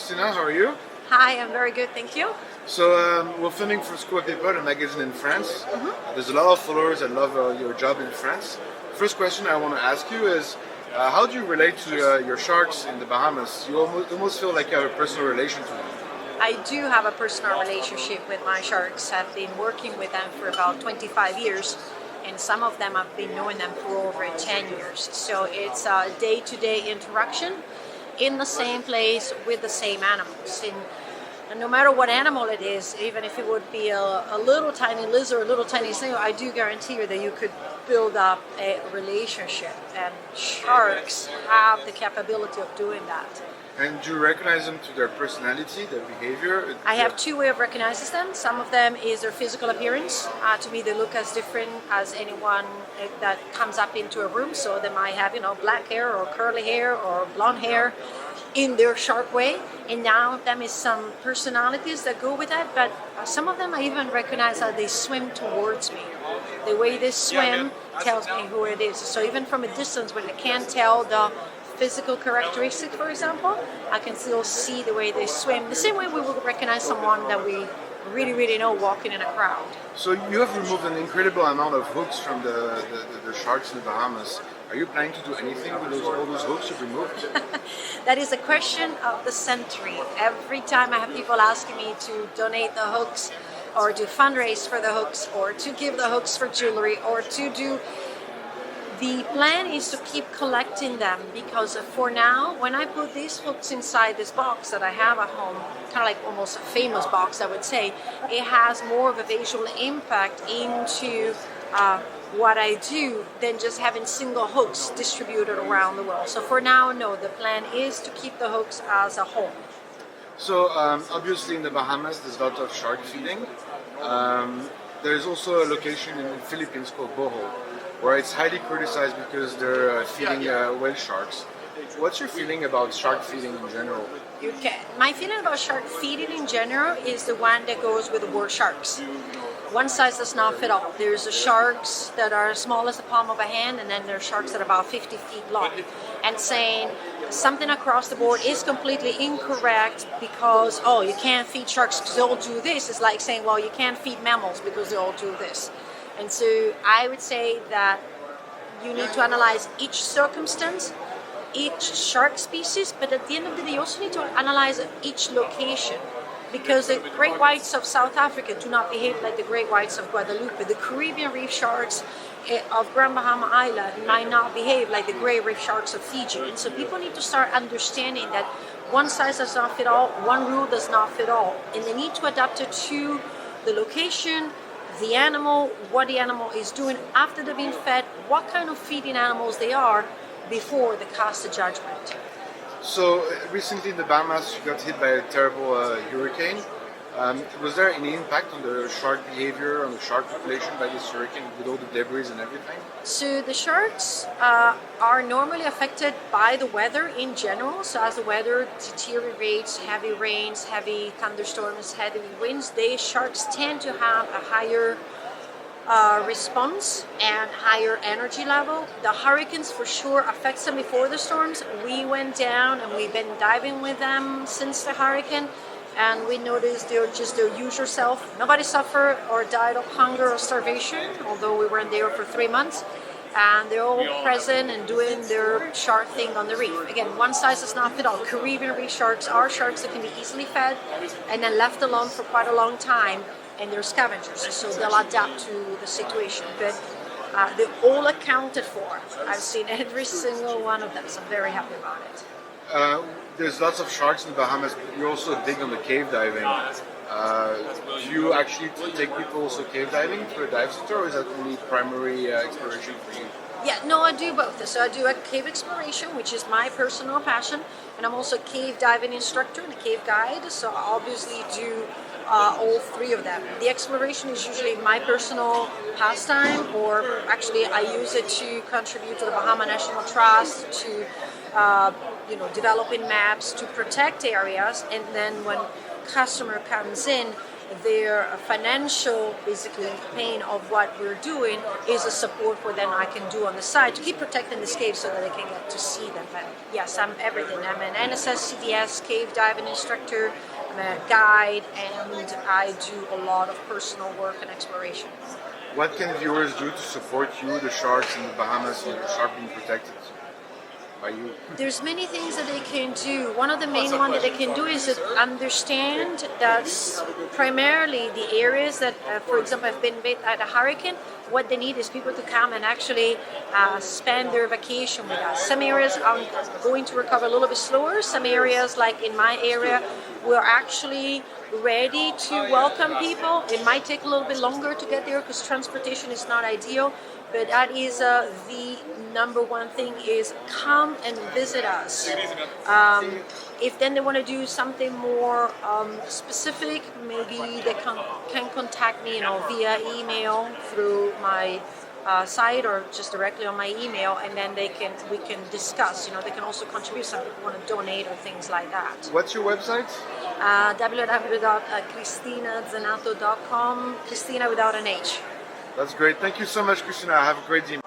Cristina, how are you? Hi, I'm very good, thank you. So we're filming for Scuba-people, a magazine in France. There's a lot of followers that love your job in France. First question I want to ask you is, how do you relate to your sharks in the Bahamas? You almost feel like you have a personal relation to them. I do have a personal relationship with my sharks. I've been working with them for about 25 years, and some of them I've been knowing them for over 10 years. So it's a day-to-day interaction in the same place with the same animals. And no matter what animal it is, even if it would be a little tiny lizard, a little tiny snail, I do guarantee you that you could build up a relationship. And sharks have the capability of doing that. And do you recognize them to their personality, their behavior? I have two ways of recognizing them. Some of them is their physical appearance. To me, they look as different as anyone that comes up into a room. So they might have, black hair or curly hair or blonde hair in their shark way. And now them is some personalities that go with that. But some of them I even recognize how they swim towards me. The way they swim tells me who it is. So even from a distance, when I can't tell the physical characteristics, for example, I can still see the way they swim. The same way we would recognize someone that we really know walking in a crowd. So you have removed an incredible amount of hooks from the sharks in the Bahamas. Are you planning to do anything with all those hooks you've removed? That is a question of the century. Every time I have people asking me to donate the hooks or to fundraise for the hooks or to give the hooks for jewelry or to do... The plan is to keep collecting them because for now, when I put these hooks inside this box that I have at home, kind of like almost a famous box, I would say, it has more of a visual impact into what I do than just having single hooks distributed around the world. So for now, no, the plan is to keep the hooks as a whole. So obviously in the Bahamas, there's a lot of shark feeding. There's also a location in the Philippines called Bohol, where it's highly criticized because they're feeding whale sharks. What's your feeling about shark feeding in general? My feeling about shark feeding in general is the one that goes with the word sharks. One size does not fit all. There's the sharks that are as small as the palm of a hand, and then there are sharks that are about 50 feet long. And saying something across the board is completely incorrect because, you can't feed sharks because they all do this. It's like saying, well, you can't feed mammals because they all do this. And so I would say that you need to analyze each circumstance, each shark species, but at the end of the day, you also need to analyze each location. Because the great whites of South Africa do not behave like the great whites of Guadeloupe. The Caribbean reef sharks of Grand Bahama Island might not behave like the gray reef sharks of Fiji. And so people need to start understanding that one size does not fit all, one rule does not fit all. And they need to adapt it to the location, the animal, what the animal is doing after they've been fed, what kind of feeding animals they are before they cast a judgment. So recently in the Bahamas, you got hit by a terrible hurricane. Was there any impact on the shark behavior, on the shark population by this hurricane with all the debris and everything? So the sharks are normally affected by the weather in general. So as the weather deteriorates, heavy rains, heavy thunderstorms, heavy winds, sharks tend to have a higher response and higher energy level. The hurricanes for sure affects them before the storms. We went down and we've been diving with them since the hurricane, and we noticed they're just their usual self. Nobody suffered or died of hunger or starvation, although we weren't there for 3 months. And they're all present and doing their shark thing on the reef. Again, one size does not fit all. Caribbean reef sharks are sharks that can be easily fed and then left alone for quite a long time, and they're scavengers, so they'll adapt to the situation. But they're all accounted for. I've seen every single one of them, so I'm very happy about it. There's lots of sharks in the Bahamas, but you're also big on the cave diving. Do you actually take people also cave diving for a dive center, or is that only primary exploration for you? Yeah, no, I do both. So I do a cave exploration, which is my personal passion, and I'm also a cave diving instructor and a cave guide, so I obviously do all three of them. The exploration is usually my personal pastime, or actually I use it to contribute to the Bahama National Trust, to developing maps to protect areas, and then when customer comes in, their financial, basically, pain of what we're doing is a support for them I can do on the side to keep protecting this cave so that they can get to see them. But yes, I'm everything. I'm an NSS CDS cave diving instructor, I'm a guide, and I do a lot of personal work and exploration. What can viewers do to support you, the sharks in the Bahamas, and the shark being protected by you? There's many things that they can do. One of the main ones that they can do is that understand that primarily the areas that, for example, have been hit at a hurricane, what they need is people to come and actually spend their vacation with us. Some areas are going to recover a little bit slower. Some areas, like in my area, we're actually ready to welcome people. It might take a little bit longer to get there because transportation is not ideal, but that is the number one thing is come and visit us. If then they want to do something more specific, maybe they can contact me, via email through my site or just directly on my email, and then we can discuss. They can also contribute. Some people want to donate or things like that. What's your website? www.cristinazenato.com. Cristina without an H. That's great. Thank you so much, Cristina. Have a great day.